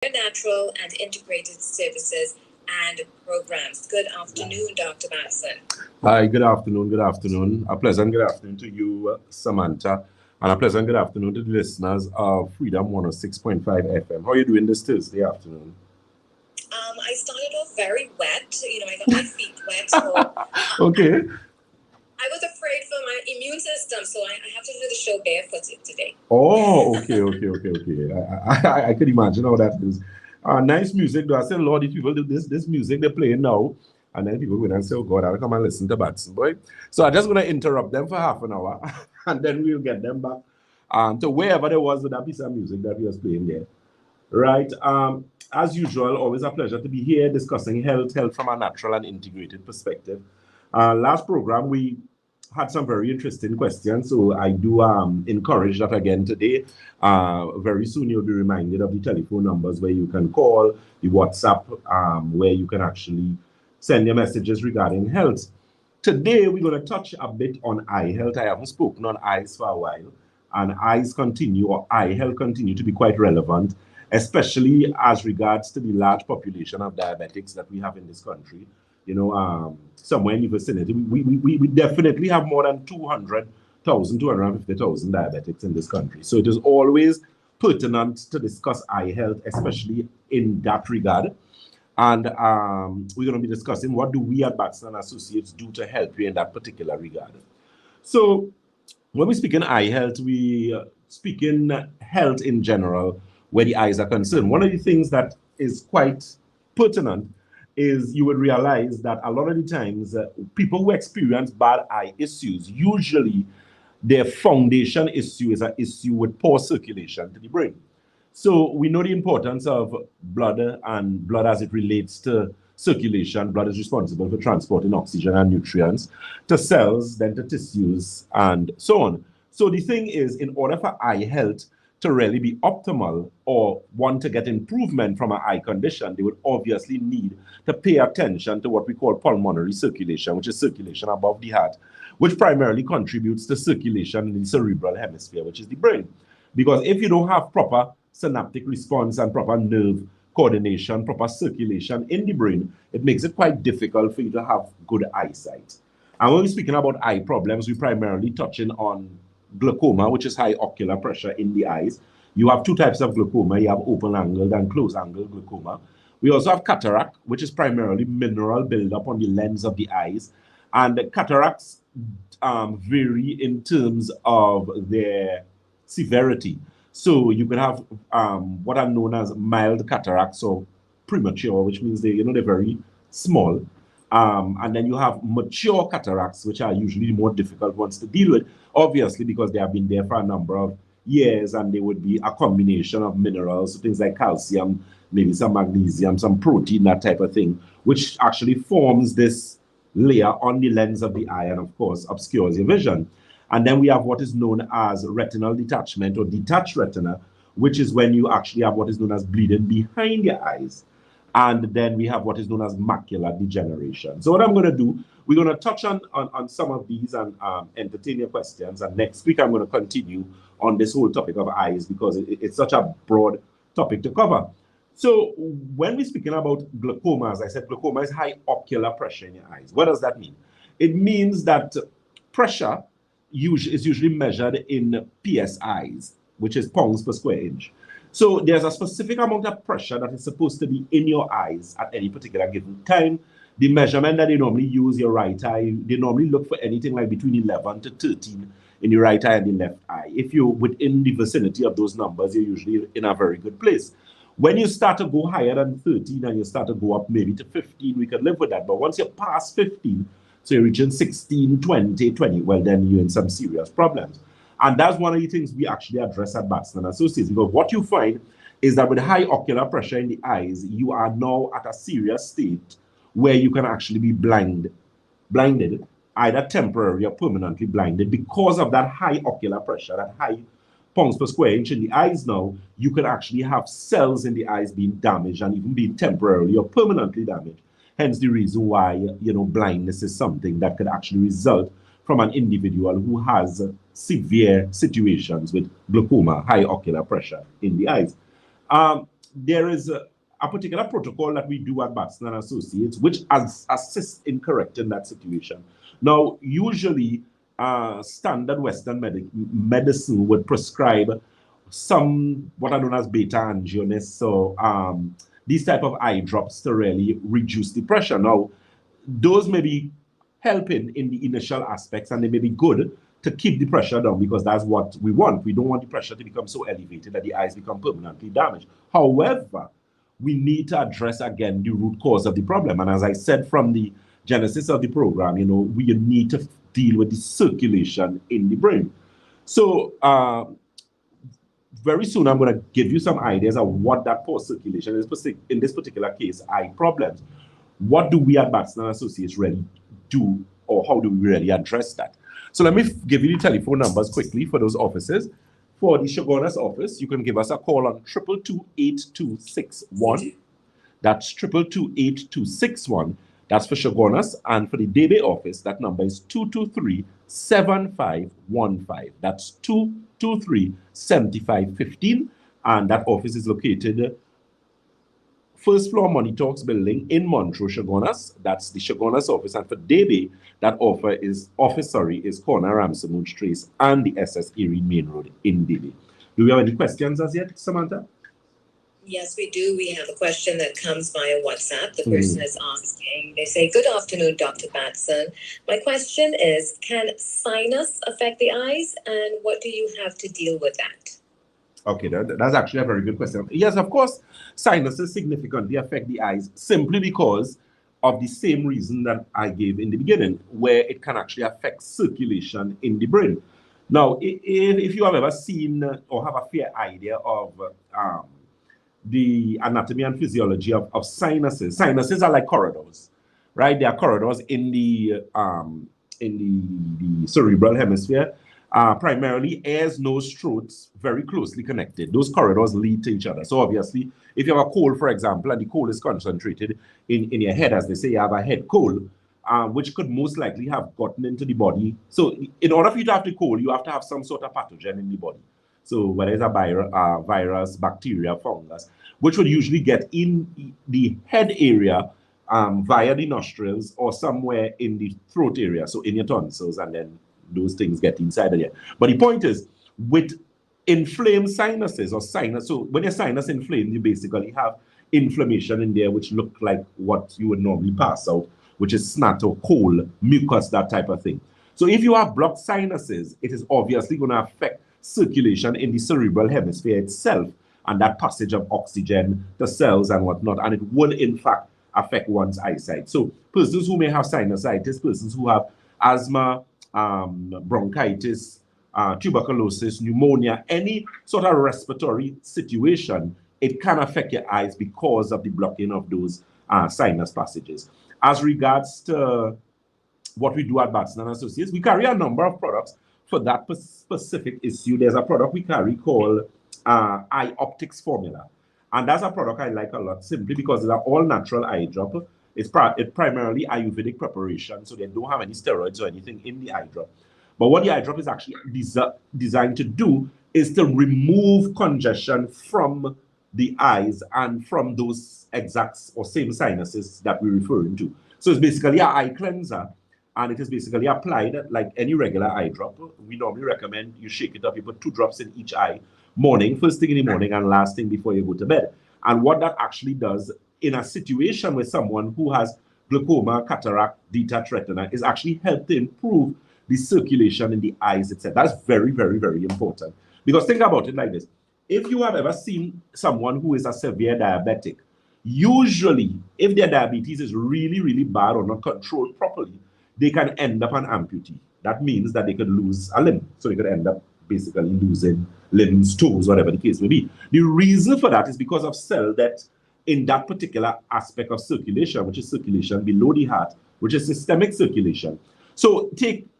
Natural and integrated services and programs. Good afternoon, Dr. Batson. Hi, good afternoon, good afternoon. A pleasant good afternoon to you, Samantha, and a pleasant good afternoon to the listeners of Freedom 106.5 FM. How are you doing this Thursday afternoon? I started off very wet. I got my feet wet. So Okay. I was afraid for my immune system, so I have to do the show barefooted today. Oh, okay. I could imagine how that is. Nice music, though. I said, Lord, if people do this music they're playing now, and then people will say, oh God, I'll come and listen to Batson, boy. So I'm just going to interrupt them for half an hour, and then we'll get them back to wherever there was with that piece of music that we was playing there. Right. As usual, always a pleasure to be here discussing health from a natural and integrated perspective. Last program, we had some very interesting questions, so I do encourage that again today. Very soon you'll be reminded of the telephone numbers where you can call, the WhatsApp, where you can actually send your messages regarding health. Today, we're going to touch a bit on eye health. I haven't spoken on eyes for a while, and eye health continue to be quite relevant, especially as regards to the large population of diabetics that we have in this country. Somewhere in the vicinity, we definitely have more than 200,000, 250,000 diabetics in this country. So it is always pertinent to discuss eye health, especially in that regard. And we're going to be discussing what do we at Batson Associates do to help you in that particular regard. So when we speak in eye health, we speak in health in general, where the eyes are concerned. One of the things that is quite pertinent is you would realize that a lot of the times people who experience bad eye issues, usually their foundation issue is an issue with poor circulation to the brain. So we know the importance of blood, and blood as it relates to circulation. Blood is responsible for transporting oxygen and nutrients to cells, then to tissues, and so on. So the thing is, in order for eye health to really be optimal or want to get improvement from an eye condition, they would obviously need to pay attention to what we call pulmonary circulation, which is circulation above the heart, which primarily contributes to circulation in the cerebral hemisphere, which is the brain. Because if you don't have proper synaptic response and proper nerve coordination, proper circulation in the brain, it makes it quite difficult for you to have good eyesight. And when we're speaking about eye problems, we're primarily touching on glaucoma, which is high ocular pressure in the eyes. You have two types of glaucoma. You have open-angled and close-angled glaucoma. We also have cataract, which is primarily mineral buildup on the lens of the eyes. And cataracts vary in terms of their severity. So you can have what are known as mild cataracts or premature, which means they're very small. And then you have mature cataracts, which are usually the more difficult ones to deal with, obviously because they have been there for a number of years, and they would be a combination of minerals, so things like calcium, maybe some magnesium, some protein, that type of thing, which actually forms this layer on the lens of the eye and, of course, obscures your vision. And then we have what is known as retinal detachment or detached retina, which is when you actually have what is known as bleeding behind your eyes. And then we have what is known as macular degeneration. So what I'm going to do, we're going to touch on some of these and entertain your questions. And next week, I'm going to continue on this whole topic of eyes because it's such a broad topic to cover. So when we're speaking about glaucoma, as I said, glaucoma is high ocular pressure in your eyes. What does that mean? It means that pressure is usually measured in PSIs, which is pounds per square inch. So there's a specific amount of pressure that is supposed to be in your eyes at any particular given time. The measurement that they normally use, your right eye, they normally look for anything like between 11 to 13 in your right eye and the left eye. If you're within the vicinity of those numbers, you're usually in a very good place. When you start to go higher than 13 and you start to go up maybe to 15, we can live with that. But once you're past 15, so you're reaching 16, 20, well, then you're in some serious problems. And that's one of the things we actually address at Batson Associates, because what you find is that with high ocular pressure in the eyes, you are now at a serious state where you can actually be blinded, either temporarily or permanently blinded because of that high ocular pressure, that high pounds per square inch in the eyes. Now, you can actually have cells in the eyes being damaged and even being temporarily or permanently damaged. Hence the reason why, blindness is something that could actually result from an individual who has severe situations with glaucoma, high ocular pressure in the eyes. there is a particular protocol that we do at Batson and Associates, which assists in correcting that situation. Now, usually, standard Western medicine would prescribe some what are known as beta angioists, so these type of eye drops to really reduce the pressure. Now, those may be helping in the initial aspects, and they may be good to keep the pressure down, because that's what we want. We don't want the pressure to become so elevated that the eyes become permanently damaged. However, we need to address again the root cause of the problem. And as I said from the genesis of the program, you know, we need to deal with the circulation in the brain. So very soon I'm going to give you some ideas of what that poor circulation is, in this particular case, eye problems. What do we at Batson and Associates really do, or how do we really address that? So let me give you the telephone numbers quickly for those offices. For the Shabonus office, you can give us a call on 222-8261. That's 222-8261. That's for Shabonus. And for the Debe office, that number is 223-7515. That's 223-7515. And that office is located first floor Money Talks building in Montrose, Shabonus. That's the Shabonus office. And for Debe, that office is corner Ramsamoon Trace and the SS Erie Main Road in Debe. Do we have any questions as yet, Samantha? Yes, we do. We have a question that comes via WhatsApp. The person is asking, they say, "Good afternoon, Dr. Batson. My question is, can sinus affect the eyes, and what do you have to deal with that?" Okay, that's actually a very good question. Yes, of course, sinuses significantly affect the eyes simply because of the same reason that I gave in the beginning, where it can actually affect circulation in the brain. Now, if you have ever seen or have a fair idea of the anatomy and physiology of sinuses, sinuses are like corridors, right? They are corridors in the cerebral hemisphere. Primarily ears, nose, throats, very closely connected. Those corridors lead to each other. So obviously, if you have a cold, for example, and the cold is concentrated in your head, as they say, you have a head cold, which could most likely have gotten into the body. So in order for you to have the cold, you have to have some sort of pathogen in the body. So whether it's a virus, bacteria, fungus, which would usually get in the head area via the nostrils or somewhere in the throat area, so in your tonsils, and then those things get inside of there. But the point is, with inflamed sinuses or sinus, so when your sinus inflamed, you basically have inflammation in there, which look like what you would normally pass out, which is snot or cold, mucus, that type of thing. So if you have blocked sinuses, it is obviously going to affect circulation in the cerebral hemisphere itself, and that passage of oxygen, the cells and whatnot, and it will in fact affect one's eyesight. So persons who may have sinusitis, persons who have asthma, bronchitis, tuberculosis, pneumonia, any sort of respiratory situation, it can affect your eyes because of the blocking of those sinus passages. As regards to what we do at Batson and Associates, we carry a number of products for that specific issue. There's a product we carry called Eye Optics Formula. And that's a product I like a lot simply because it's an all-natural eye drop. It's primarily Ayurvedic preparation, so they don't have any steroids or anything in the eye drop. But what the eye drop is actually designed to do is to remove congestion from the eyes and from those exact or same sinuses that we're referring to. So it's basically an eye cleanser, and it is basically applied like any regular eye drop. We normally recommend you shake it up, you put 2 drops in each eye, first thing in the morning and last thing before you go to bed. And what that actually does in a situation with someone who has glaucoma, cataract, detached retina is actually help to improve the circulation in the eyes itself. That's very, very, very important. Because think about it like this. If you have ever seen someone who is a severe diabetic, usually if their diabetes is really, really bad or not controlled properly, they can end up an amputee. That means that they could lose a limb. So they could end up basically losing limbs, toes, whatever the case may be. The reason for that is because of cell death in that particular aspect of circulation, which is circulation below the heart, which is systemic circulation. So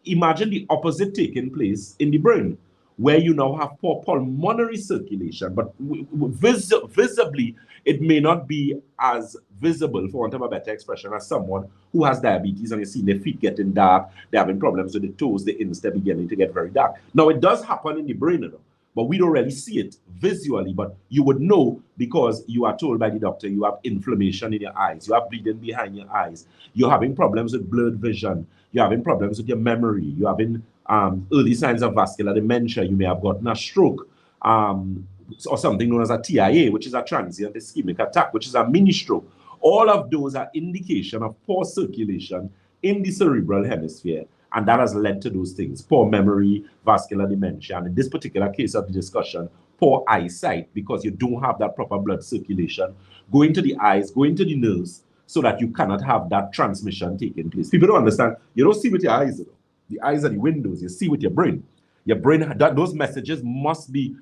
imagine the opposite taking place in the brain, where you now have poor pulmonary circulation, but visibly, it may not be as visible, for want of a better expression, as someone who has diabetes and you see their feet getting dark, they're having problems with the toes, the instep beginning to get very dark. Now, it does happen in the brain, you know, but we don't really see it visually, but you would know because you are told by the doctor you have inflammation in your eyes, you have bleeding behind your eyes, you're having problems with blurred vision, you're having problems with your memory, you're having early signs of vascular dementia, you may have gotten a stroke, or something known as a TIA, which is a transient ischemic attack, which is a mini stroke. All of those are indication of poor circulation in the cerebral hemisphere, and that has led to those things: poor memory, vascular dementia, and in this particular case of the discussion, poor eyesight, because you don't have that proper blood circulation going to the eyes, going to the nerves, so that you cannot have that transmission taking place. People don't understand. You don't see with your eyes, the eyes are the windows. You see with your brain. Your brain, those messages must be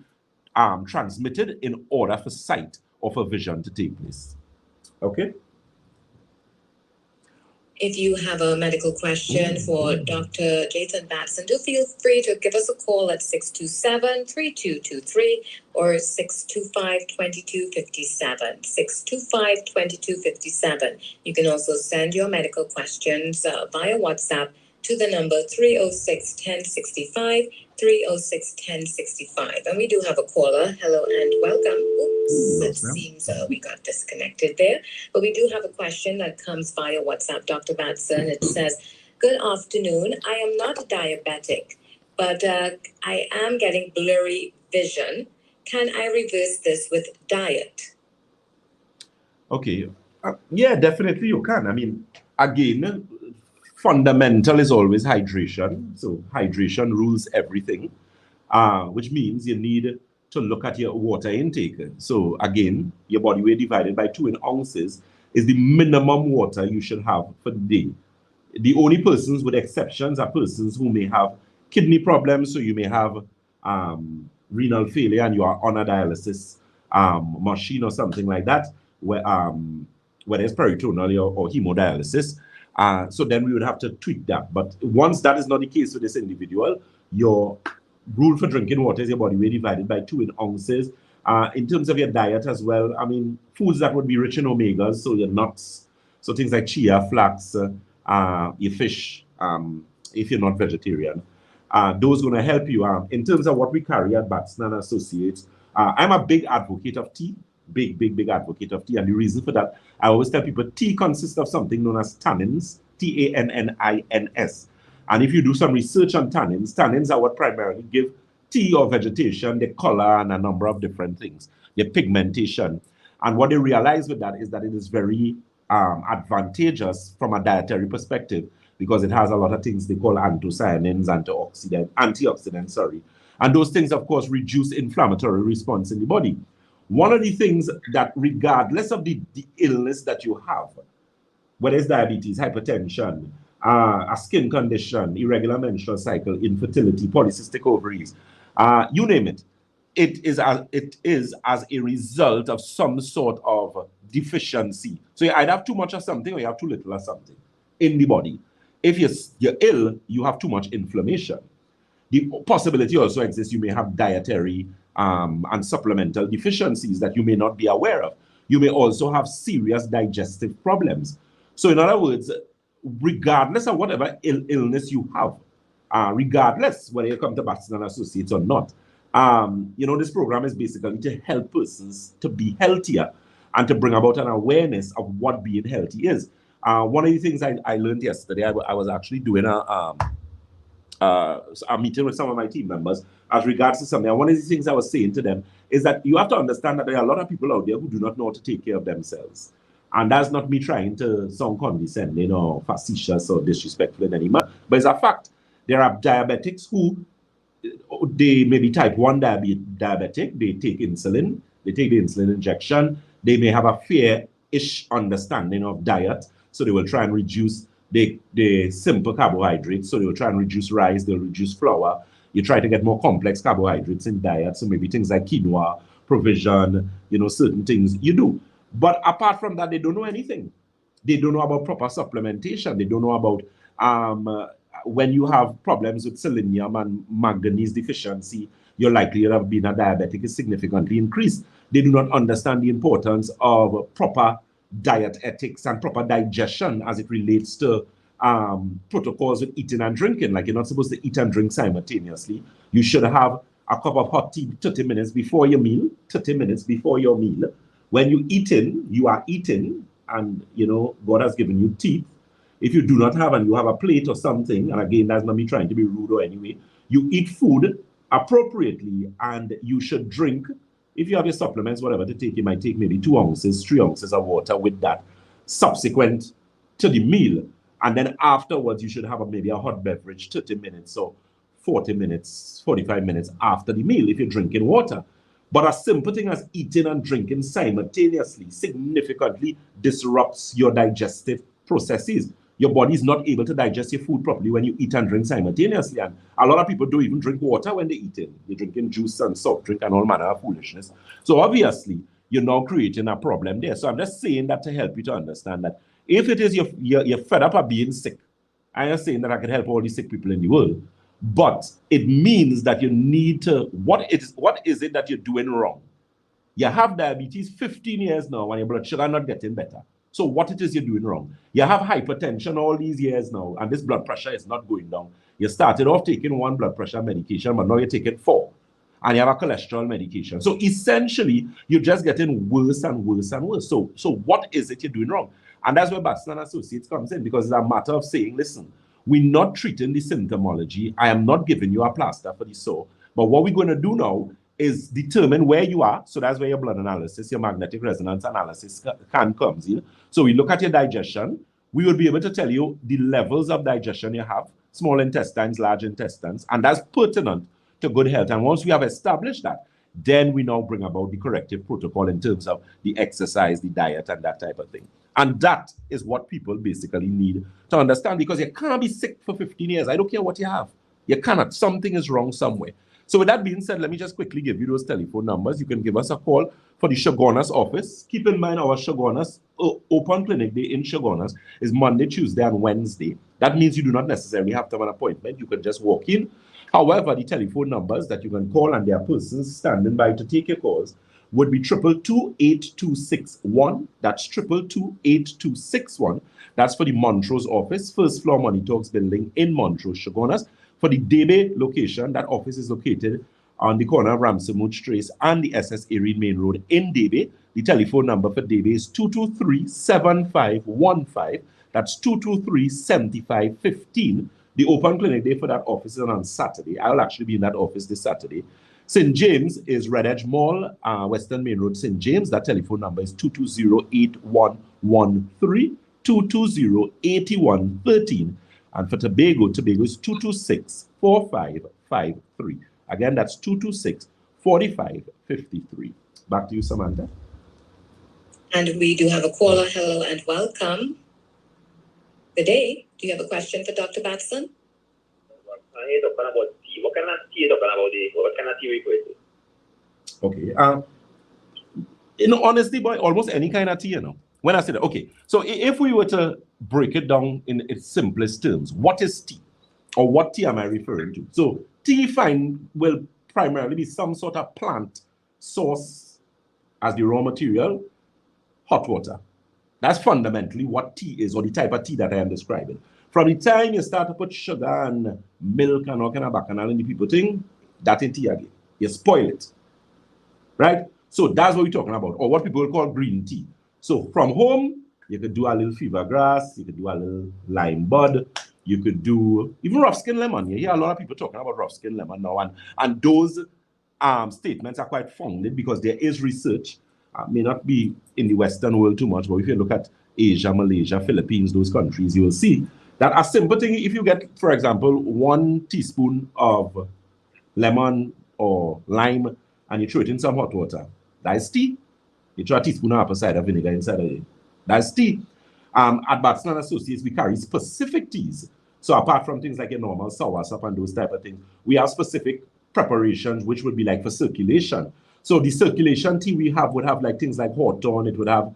transmitted in order for sight or for vision to take place. Okay? If you have a medical question for Dr. Batson, do feel free to give us a call at 627-3223 or 625-2257. 625-2257. You can also send your medical questions via WhatsApp to the number 306-1065, 306-1065. And we do have a caller. Hello and welcome. Oops, it seems we got disconnected there. But we do have a question that comes via WhatsApp, Dr. Batson. It says, good afternoon. I am not diabetic, but I am getting blurry vision. Can I reverse this with diet? Okay. Yeah, definitely you can. I mean, again, fundamental is always hydration. So hydration rules everything, which means you need to look at your water intake. So again, your body weight divided by 2 in ounces is the minimum water you should have for the day. The only persons with exceptions are persons who may have kidney problems. So you may have renal failure and you are on a dialysis machine or something like that, whether it's peritoneal or hemodialysis. So then we would have to tweak that. But once that is not the case for this individual, your rule for drinking water is your body weight divided by 2 in ounces. In terms of your diet as well, I mean, foods that would be rich in omegas, so your nuts, so things like chia, flax, your fish, if you're not vegetarian, those are going to help you. In terms of what we carry at Batson and Associates, I'm a big advocate of tea. Big advocate of tea. And the reason for that, I always tell people tea consists of something known as tannins, Tannins. And if you do some research on tannins, tannins are what primarily give tea or vegetation the color and a number of different things, the pigmentation. And what they realize with that is that it is very advantageous from a dietary perspective because it has a lot of things they call anthocyanins, antioxidants, And those things, of course, reduce inflammatory response in the body. One of the things that, regardless of the illness that you have, whether it's diabetes, hypertension, a skin condition, irregular menstrual cycle, infertility, polycystic ovaries, you name it, it is as a result of some sort of deficiency. So you either have too much of something or you have too little of something in the body. If you're ill, you have too much inflammation. The possibility also exists you may have dietary and supplemental deficiencies that you may not be aware of. You may also have serious digestive problems. So in other words, regardless of whatever illness you have, regardless whether you come to Batson and Associates or not, this program is basically to help persons to be healthier and to bring about an awareness of what being healthy is. One of the things I learned yesterday, I was actually doing a meeting with some of my team members as regards to something. And one of the things I was saying to them is that you have to understand that there are a lot of people out there who do not know how to take care of themselves. And that's not me trying to sound condescending or facetious or disrespectful in any manner, but it's a fact. There are diabetics who, they may be type 1 diabetic, they take insulin, they take the insulin injection, they may have a fair-ish understanding of diet, so they will try and reduce the simple carbohydrates, so they will try and reduce rice, they'll reduce flour. You try to get more complex carbohydrates in diet, so maybe things like quinoa, provision, certain things you do. But apart from that, they don't know anything. They don't know about proper supplementation. They don't know about when you have problems with selenium and manganese deficiency, your likelihood of being a diabetic is significantly increased. They do not understand the importance of proper diet ethics and proper digestion as it relates to protocols with eating and drinking. Like, you're not supposed to eat and drink simultaneously. You should have a cup of hot tea 30 minutes before your meal, 30 minutes before your meal. When you are eating, and God has given you teeth. If you do not have, and you have a plate or something, and again, that's not me trying to be rude or anyway, you eat food appropriately, and you should drink. If you have your supplements, whatever to take, you might take maybe 2 ounces, 3 ounces of water with that subsequent to the meal. And then afterwards, you should have maybe a hot beverage 30 minutes or 40 minutes, 45 minutes after the meal if you're drinking water. But a simple thing as eating and drinking simultaneously significantly disrupts your digestive processes. Your body is not able to digest your food properly when you eat and drink simultaneously. And a lot of people don't even drink water when they're eating. They're drinking juice and soft drink and all manner of foolishness. So obviously, you're now creating a problem there. So I'm just saying that to help you to understand that if it is you're fed up of being sick, I am saying that I can help all these sick people in the world, but it means that you need to, what is it that you're doing wrong? You have diabetes 15 years now and your blood sugar not getting better. So what it is you're doing wrong? You have hypertension all these years now, and this blood pressure is not going down. You started off taking 1 blood pressure medication, but now you're taking 4. And you have a cholesterol medication. So essentially, you're just getting worse and worse and worse. So what is it you're doing wrong? And that's where Batson and Associates comes in, because it's a matter of saying, listen, we're not treating the symptomology. I am not giving you a plaster for the sore. But what we're going to do now is determine where you are. So that's where your blood analysis, your magnetic resonance analysis comes in. So we look at your digestion. We will be able to tell you the levels of digestion you have, small intestines, large intestines, and that's pertinent to good health. And once we have established that, then we now bring about the corrective protocol in terms of the exercise, the diet, and that type of thing. And that is what people basically need to understand, because you can't be sick for 15 years. I don't care what you have. You cannot. Something is wrong somewhere. So with that being said, let me just quickly give you those telephone numbers. You can give us a call for the Shabonus office. Keep in mind our Shabonus open clinic day in Shabonus is Monday, Tuesday, and Wednesday. That means you do not necessarily have to have an appointment. You can just walk in. However, the telephone numbers that you can call, and there are persons standing by to take your calls, would be 222-8261. That's 222-8261. That's for the Montrose office, first floor Money Talks building in Montrose, Shabonus. For the Debe location, that office is located on the corner of Ramsamouch Trace and the SS Erin Main Road in Debe. The telephone number for Debe is 223-7515. That's 223-7515. The open clinic day for that office is on Saturday. I'll actually be in that office this Saturday. St. James is Red Edge Mall, Western Main Road, St. James. That telephone number is 220-8113, 220-8113. And for Tobago is 226-4553. Again, that's 226-4553. Back to you, Samantha. And we do have a caller. Hello and welcome. Good day. Do you have a question for Dr. Batson? What kind of tea talking about? What kind of tea we put? Okay. Honestly, boy, almost any kind of tea, When I say that, okay. So if we were to break it down in its simplest terms, what is tea? Or what tea am I referring to? So tea will primarily be some sort of plant source as the raw material, hot water. That's fundamentally what tea is, or the type of tea that I am describing. From the time you start to put sugar and milk and all kind of bacchanal in the people thing, that ain't tea again. You spoil it. Right? So that's what we're talking about, or what people call green tea. So from home, you could do a little fever grass, you could do a little lime bud, you could do even rough skin lemon. You hear a lot of people talking about rough skin lemon now, and those statements are quite founded because there is research. May not be in the Western world too much, but if you look at Asia, Malaysia, Philippines, those countries, you will see that a simple thing, if you get, for example, 1 teaspoon of lemon or lime and you throw it in some hot water, that is tea. You throw a teaspoon of apple cider vinegar inside of it, that's tea. At Batson and Associates, we carry specific teas. So apart from things like a normal soursop and those type of things, we have specific preparations which would be like for circulation. So the circulation tea we have would have like things like hawthorn, it would have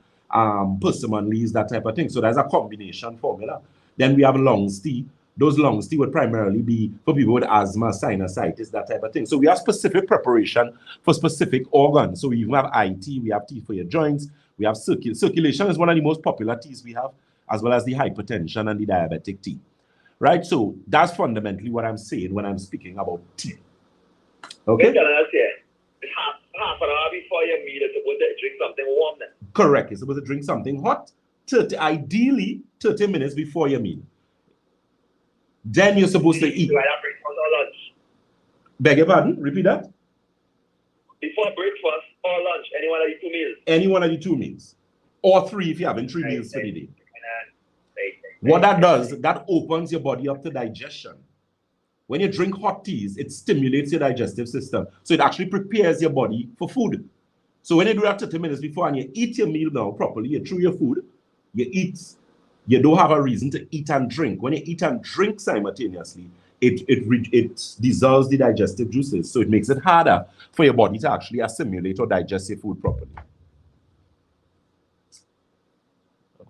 persimmon leaves, that type of thing. So there's a combination formula. Then we have lungs tea. Those lungs tea would primarily be for people with asthma, sinusitis, that type of thing. So we have specific preparation for specific organs. So we even have eye tea, we have tea for your joints, we have circulation is one of the most popular teas we have, as well as the hypertension and the diabetic tea. Right? So that's fundamentally what I'm saying when I'm speaking about tea. Okay? It's half an hour before your meal, you're supposed to drink something warm then. Correct. You're supposed to drink something hot, ideally 30 minutes before your meal. Then you're supposed to eat. Either breakfast or lunch. Beg your pardon? Repeat that. Before breakfast or lunch, any one of the 2 meals. Any one of the 2 meals. Or 3 if you're having 3 meals for the day. What that does, that opens your body up to digestion. When you drink hot teas, it stimulates your digestive system. So it actually prepares your body for food. So when you do that 30 minutes before and you eat your meal now properly, you chew your food, you eat, you don't have a reason to eat and drink. When you eat and drink simultaneously, it dissolves the digestive juices. So it makes it harder for your body to actually assimilate or digest your food properly.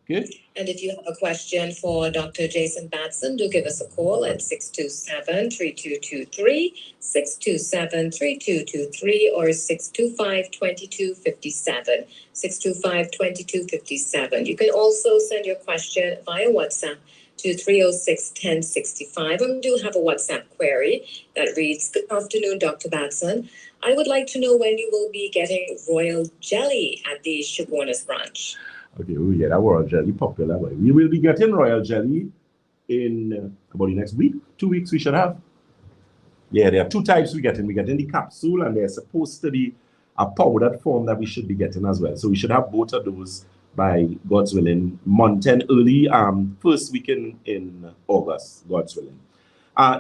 Okay. And if you have a question for Dr. Jason Batson, do give us a call at 627-3223, 627-3223, or 625-2257, 625-2257. You can also send your question via WhatsApp to 306-1065. And we do have a WhatsApp query that reads, "Good afternoon, Dr. Batson. I would like to know when you will be getting royal jelly at the Shabonus branch." Okay, we get that royal jelly popular. We will be getting royal jelly in about the next week, 2 weeks we should have. Yeah, there are 2 types we get in. We get in the capsule, and they're supposed to be a powdered form that we should be getting as well. So we should have both of those by God's willing, month and early first week in August, God's willing.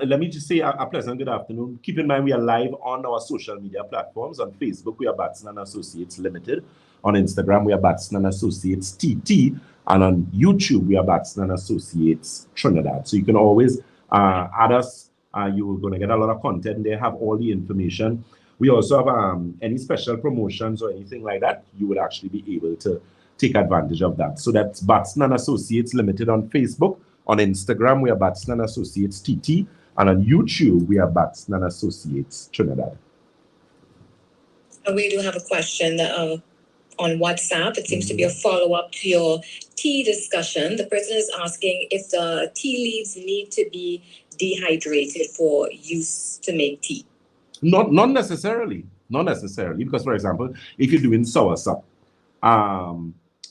Let me just say a pleasant good afternoon. Keep in mind we are live on our social media platforms. On Facebook, we are Batson and Associates Limited. On Instagram, we are Batson and Associates TT. And on YouTube, we are Batson and Associates Trinidad. So you can always add us. You're going to get a lot of content. They have all the information. We also have any special promotions or anything like that. You would actually be able to take advantage of that. So that's Batson and Associates Limited on Facebook. On Instagram, we are Batson and Associates TT. And on YouTube, we are Batson and Associates Trinidad. We do have a question on WhatsApp. It seems to be a follow-up to your tea discussion. The person is asking if the tea leaves need to be dehydrated for use to make tea. Not necessarily. Not necessarily. Because, for example, if you're doing soursop,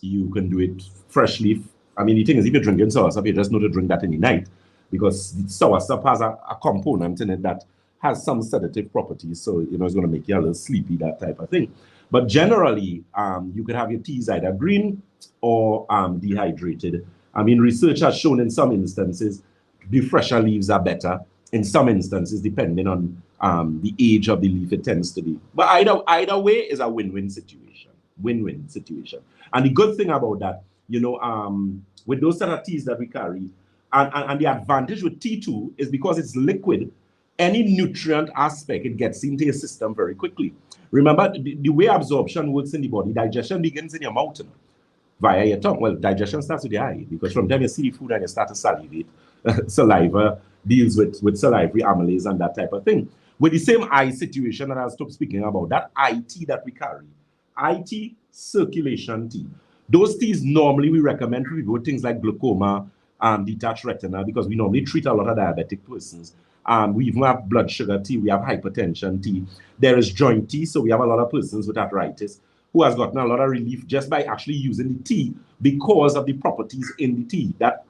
you can do it freshly. I mean, the thing is, if you're drinking soursop, you just know to drink that in the night, because soursop has a component in it that has some sedative properties. So, it's going to make you a little sleepy, that type of thing. But generally, you can have your teas either green or dehydrated. I mean, research has shown in some instances, the fresher leaves are better. In some instances, depending on the age of the leaf, it tends to be. But either way is a win-win situation. Win-win situation. And the good thing about that, with those set of teas that we carry, and the advantage with tea too is because it's liquid, any nutrient aspect, it gets into your system very quickly. Remember, the way absorption works in the body, digestion begins in your mouth, via your tongue. Well, digestion starts with the eye, because from the time you see the food and you start to salivate, saliva deals with salivary amylase and that type of thing. With the same eye situation that I was speaking about, that eye tea that we carry, eye tea, circulation tea. Those teas normally we recommend for people with things like glaucoma, detached retina, because we normally treat a lot of diabetic persons. We even have blood sugar tea, we have hypertension tea. There is joint tea, so we have a lot of persons with arthritis who has gotten a lot of relief just by actually using the tea because of the properties in the tea. That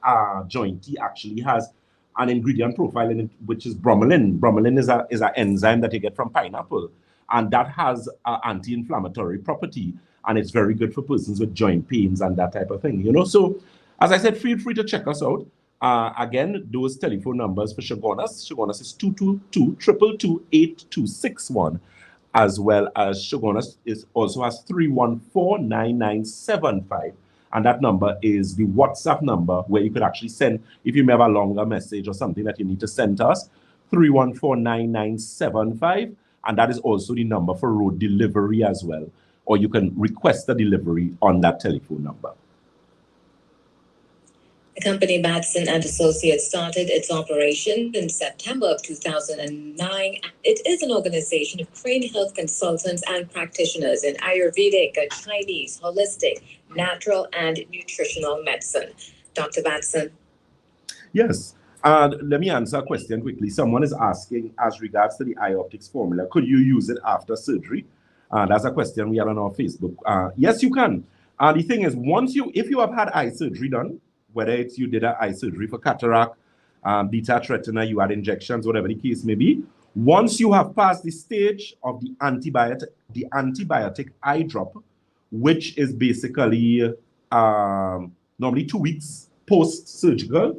joint tea actually has an ingredient profile in it, which is bromelain. Bromelain is an enzyme that you get from pineapple, and that has an anti-inflammatory property, and it's very good for persons with joint pains and that type of thing. So as I said, feel free to check us out. Again, those telephone numbers for Shabonus. Shabonus is 222-222-8261, as well as Shabonus also has 314-9975. And that number is the WhatsApp number where you could actually send, if you may have a longer message or something that you need to send to us, 314-9975. And that is also the number for road delivery as well. Or you can request a delivery on that telephone number. The company Batson and Associates started its operation in September of 2009. It is an organization of trained health consultants and practitioners in Ayurvedic, Chinese, holistic, natural, and nutritional medicine. Dr. Batson. Yes. Let me answer a question quickly. Someone is asking, as regards to the eye optics formula, could you use it after surgery? That's a question we had on our Facebook. Yes, you can. The thing is, if you have had eye surgery done, whether it's you did an eye surgery for cataract, beta retina, you had injections, whatever the case may be, once you have passed the stage of the antibiotic eye drop, which is basically normally 2 weeks post-surgical,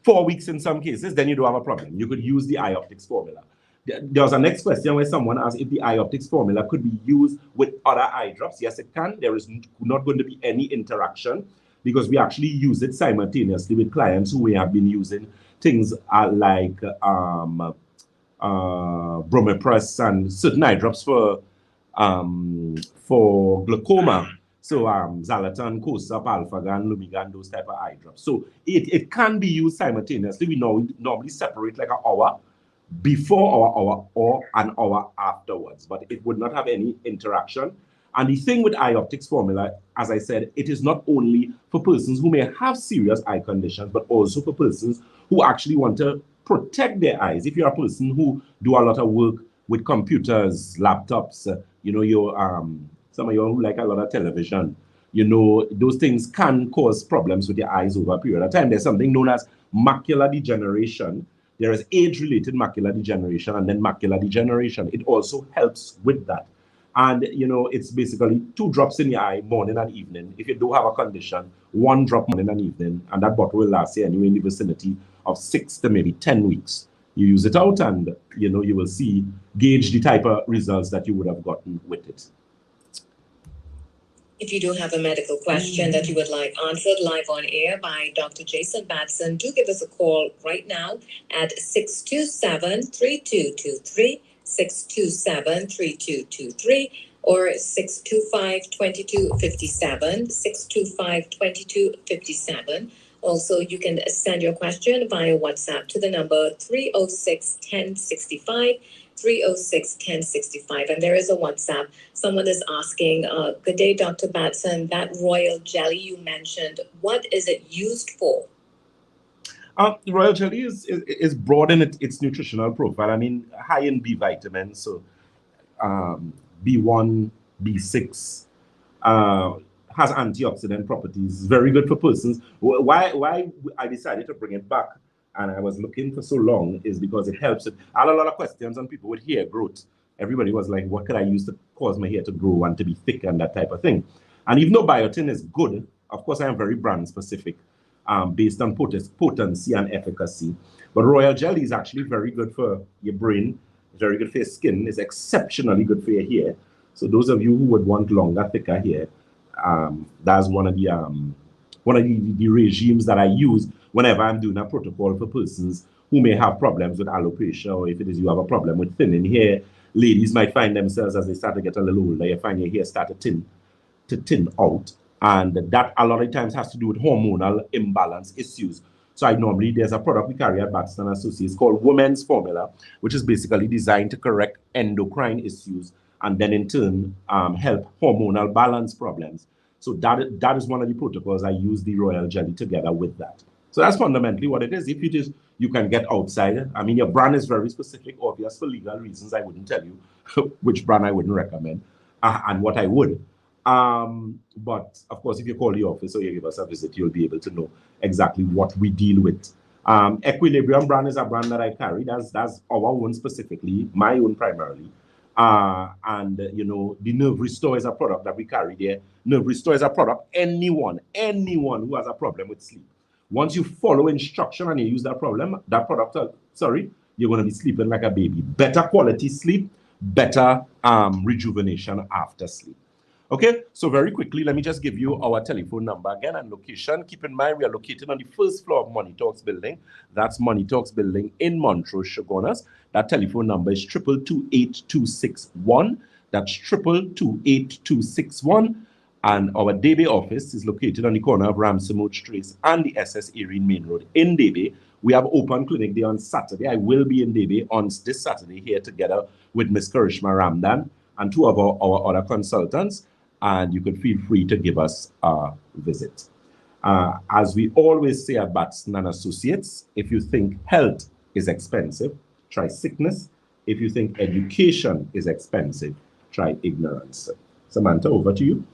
4 weeks in some cases, then you don't have a problem. You could use the eye optics formula. There was a next question where someone asked if the eye optics formula could be used with other eye drops. Yes, it can. There is not going to be any interaction because we actually use it simultaneously with clients who we have been using things like Bromipres and certain eye drops for glaucoma. So Xalatan, Kosa, Palfagan, Lumigan, those type of eye drops. So it can be used simultaneously. We normally separate like an hour before our hour or an hour afterwards, but it would not have any interaction. And the thing with eye optics formula, as I said, it is not only for persons who may have serious eye conditions, but also for persons who actually want to protect their eyes. If you're a person who do a lot of work with computers, laptops, some of you who like a lot of television, those things can cause problems with your eyes over a period of time. There's something known as macular degeneration. There is age-related macular degeneration and then macular degeneration. It also helps with that. And, it's basically 2 drops in your eye, morning and evening. If you do have a condition, 1 drop morning and evening, and that bottle will last you anyway in the vicinity of 6 to maybe 10 weeks. You use it out and, you will gauge the type of results that you would have gotten with it. If you do have a medical question that you would like answered live on air by Dr. Jason Batson, do give us a call right now at 627-3223, 627-3223, or 625-2257, 625-2257. Also, you can send your question via WhatsApp to the number 306-1065, 306-1065. And there is a WhatsApp. Someone is asking, good day, Dr. Batson, that royal jelly you mentioned, what is it used for? The royal jelly is broad in its nutritional profile. I mean, high in B vitamins, so B1, B6, has antioxidant properties, very good for persons. Why I decided to bring it back, and I was looking for so long, is because it helps. I had a lot of questions on people with hair growth. Everybody was like, what could I use to cause my hair to grow and to be thick and that type of thing? And even though biotin is good, of course, I am very brand specific based on potency and efficacy. But royal jelly is actually very good for your brain, very good for your skin, it's exceptionally good for your hair. So those of you who would want longer, thicker hair, that's one of the regimes that I use whenever I'm doing a protocol for persons who may have problems with alopecia, or if it is you have a problem with thinning hair. Ladies might find themselves, as they start to get a little older, you find your hair start to thin out, and that a lot of times has to do with hormonal imbalance issues. So there's a product we carry at Batson Associates called Women's Formula, which is basically designed to correct endocrine issues and then in turn help hormonal balance problems. So that is one of the protocols. I use the royal jelly together with that. So that's fundamentally what it is. If it is, you can get outside. I mean, your brand is very specific, obvious for legal reasons. I wouldn't tell you which brand I wouldn't recommend and what I would. But of course, if you call the office or you give us a visit, you'll be able to know exactly what we deal with. Equilibrium brand is a brand that I carry. That's our own specifically, my own primarily. The Nerve Restore is a product that we carry there. Nerve Restore is a product anyone who has a problem with sleep. Once you follow instruction and you use that product, you're going to be sleeping like a baby. Better quality sleep, better rejuvenation after sleep. Okay, so very quickly, let me just give you our telephone number again and location. Keep in mind, we are located on the first floor of Money Talks building. That's Money Talks building in Montrose, Shabonus. That telephone number is 222-8261. That's 222-8261. And our Debe office is located on the corner of Ramsamouch Trace and the SS Erin Main Road in Debe. We have open clinic there on Saturday. I will be in Debe on this Saturday here together with Miss Karishma Ramdan and 2 of our other consultants. And you can feel free to give us a visit. As we always say at Batson and Associates, if you think health is expensive, try sickness. If you think education is expensive, try ignorance. Samantha, over to you.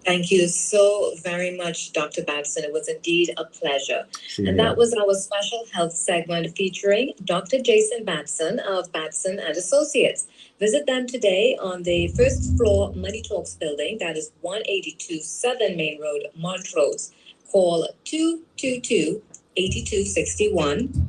Thank you so very much, Dr. Batson. It was indeed a pleasure. And that was our special health segment featuring Dr. Jason Batson of Batson and Associates. Visit them today on the first floor Money Talks building. That is 182 Southern Main Road, Montrose. Call 222-8261,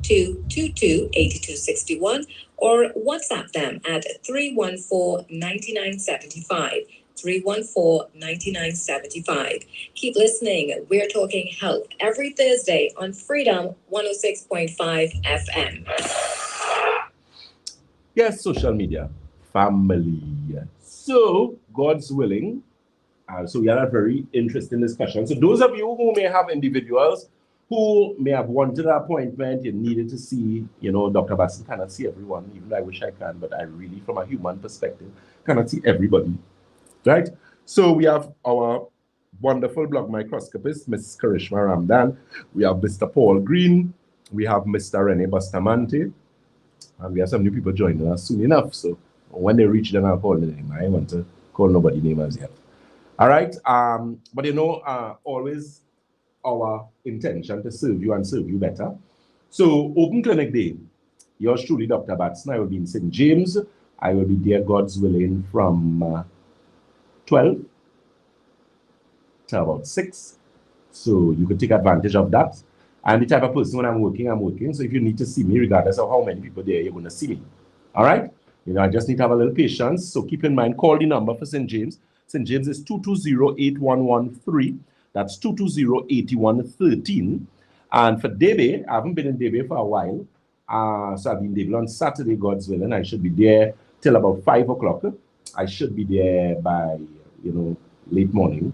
222-8261, or WhatsApp them at 314-9975. 314-9975. Keep listening. We're talking health every Thursday on Freedom 106.5 FM. Yes, social media, family. So, God's willing. So we had a very interesting discussion. So those of you who may have individuals who may have wanted an appointment, you needed to see, Dr. Batson cannot see everyone, even though I wish I can, but I really, from a human perspective, cannot see everybody. Right? So we have our wonderful blood microscopist, Ms. Karishma Ramdan. We have Mr. Paul Green. We have Mr. Rene Bustamante. And we have some new people joining us soon enough. So when they reach, then I'll call the name. I want to call nobody's name as yet. All right. But always our intention to serve you and serve you better. So Open Clinic Day. Yours truly, Dr. Batson. I will be in St. James. I will be there, God's willing, from 12 to about 6. So you can take advantage of that. And the type of person when I'm working. So if you need to see me, regardless of how many people there, you're going to see me. All right? I just need to have a little patience. So keep in mind, call the number for St. James. St. James is 220-8113. That's 220-8113. And for Debe, I haven't been in Debe for a while. So I'll be in Debe on Saturday, God's willing. I should be there till about 5 o'clock. I should be there by, late morning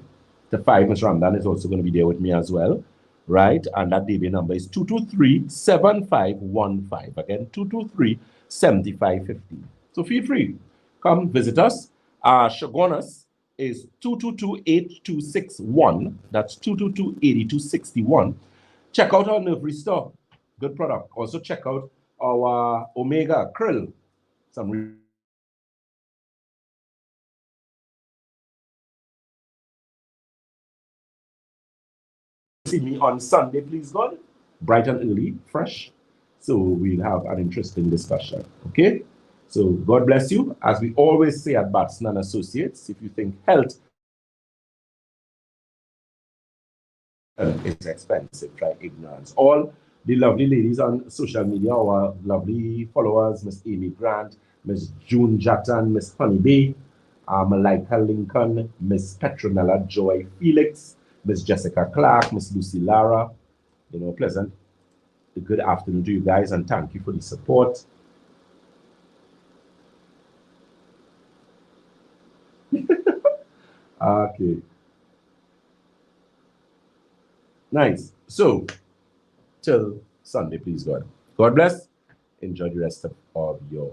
to 5. Mr. Ramdan is also going to be there with me as well, right? And that DB number is 223-7515. Again, 223-7515. So feel free. Come visit us. Shabonus is 222-8261. That's 222-8261. Check out our nerve restore. Good product. Also check out our Omega Krill. Some see me on Sunday, please God, bright and early, fresh. So we'll have an interesting discussion. Okay? So God bless you. As we always say at Batson and Associates, if you think health is expensive, try ignorance. All the lovely ladies on social media, our lovely followers, Miss Amy Grant, Miss June Jattan, Miss Honeybee, Malika Lincoln, Miss Petronella Joy Felix, Miss Jessica Clark, Miss Lucy Lara, pleasant. Good afternoon to you guys, and thank you for the support. Okay. Nice. So, till Sunday, please God. God bless. Enjoy the rest of your